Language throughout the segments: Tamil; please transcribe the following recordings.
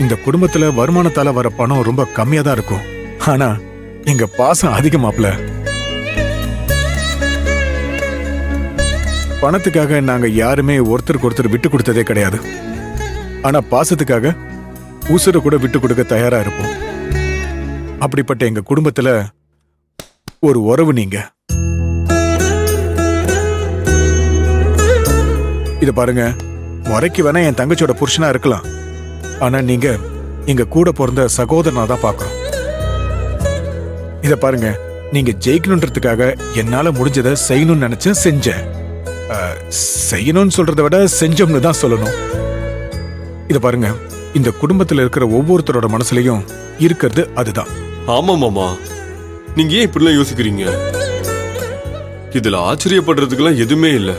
இந்த குடும்பத்துல வருமானத்தால வர பணம் ரொம்ப கம்மியா தான் இருக்கும். ஆனா எங்க பாசம் அதிகமாப்ல. பணத்துக்காக நாங்க யாருமே ஒருத்தருக்கு ஒருத்தர் விட்டு கொடுத்ததே கிடையாது. ஆனா பாசத்துக்காக உசுர கூட விட்டு கொடுக்க தயாரா இருப்போம். அப்படிப்பட்ட எங்க குடும்பத்துல ஒரு உறவு நீங்க. இத பாருங்க, முறைக்கு வேணா என் தங்கச்சியோட புருஷனா இருக்கலாம். ஆனா நீங்க எங்க கூட பிறந்த சகோதரனா தான் பாக்குறோம். இத பாருங்க, நீங்க ஜெயிக்கணும்ன்றதுக்காக என்னால முடிஞ்சதை செய்யணும்னு நினைச்சேன், செஞ்சேன். செய்யணும்னு சொல்றதை விட செஞ்சோம்னு தான் சொல்லணும். இத பாருங்க, இந்த குடும்பத்துல இருக்கிற ஒவ்வொருத்தரோட மனசுலயும் இருக்கிறது அதுதான். ஆமா மாமா, நீங்க ஏன் இப்படிலாம் யோசிக்கிறீங்க? இதுல ஆச்சரியப்படுறதுக்கெல்லாம் எதுவுமே இல்ல.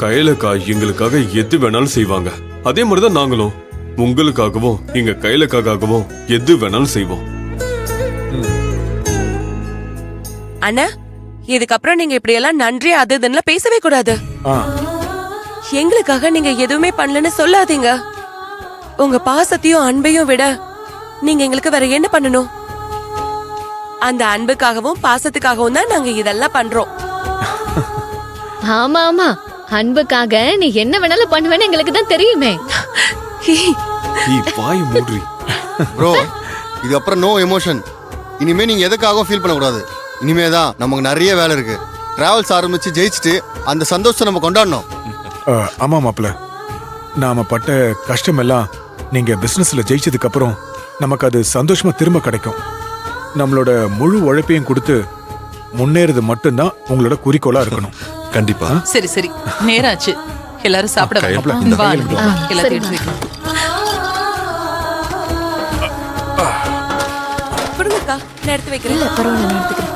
கையிலக்கா எங்களுக்காக எது வேணாலும் செய்வாங்க. அதே மாதிரிதான் நாங்களும் உங்களுக்காகவும் எங்க கையிலக்காகவும் எது வேணாலும் செய்வோம். அண்ணா, இதுக்கப்புறம் நீங்க இப்படி எல்லாம் நன்றி அது இதுன்னு பேசவே கூடாது. எங்களுக்காக நீங்க எதுவுமே பண்ணலன்னு சொல்லாதீங்க. உங்க பாசத்தையும் அன்பையும் விட நீங்க எங்களுக்கு வேற என்ன பண்ணணும்? அந்த அன்புக்காகவும் பாசத்துக்காகவும் தான் நாங்க இதெல்லாம் பண்றோம். ஆமா ஆமா, அன்புக்காக நீ என்ன வேணாலும் பண்ணுவேன்னு எங்களுக்கு தான் தெரியுமே. வாய் மூடி ப்ரோ. இது அப்புறம் நோ எமோஷன். இனிமே நீங்க எதுக்காகவும் ஃபீல் பண்ணக்கூடாது. இனிமே தான் நமக்கு நிறைய வேலை இருக்கு. டிராவல்ஸ் ஆரம்பிச்சு ஜெயிச்சுட்டு அந்த சந்தோஷத்தை நம்ம கொண்டாடணும். ஆமா மாப்ள, நாம பட்ட கஷ்டம் எல்லாம் நீங்க பிசினஸ்ல ஜெயிச்சதுக்கு அப்புறம் நமக்கு அது சந்தோஷமா திரும்ப கிடைக்கும். நம்மளோட முழு உழைப்பையும் கொடுத்து முன்னேறது மட்டும்தான் உங்களோட குறிக்கோளா இருக்கணும். கண்டிப்பா. சரி சரி, நேராச்சு. எல்லாரும் சாப்பிட எல்லாத்தையும் கொடுங்கக்கா, நான் எடுத்து வைக்கிறேன். இல்ல பரவாயில்ல, நான் எடுத்துக்கிறேன்.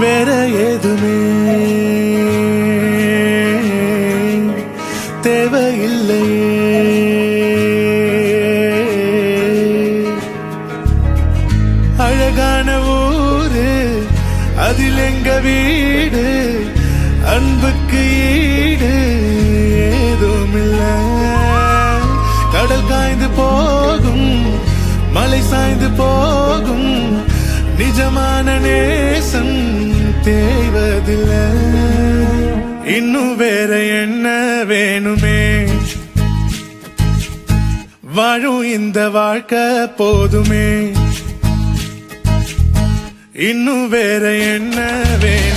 வேற ஏதுமே தேவையில்லையே. அழகான ஊரு அதில் எங்க வீடு, அன்புக்கு ஈடு ஏதுமில்ல. கடல் காய்ந்து போகும், மலை சாய்ந்து போகும், நிஜமான நேசம் தேய்வதில்லை. இன்னும் வேற என்ன வேணுமே? வாழும் இந்த வாழ்க்கை போதுமே. இன்னும் வேற என்ன வேணும்?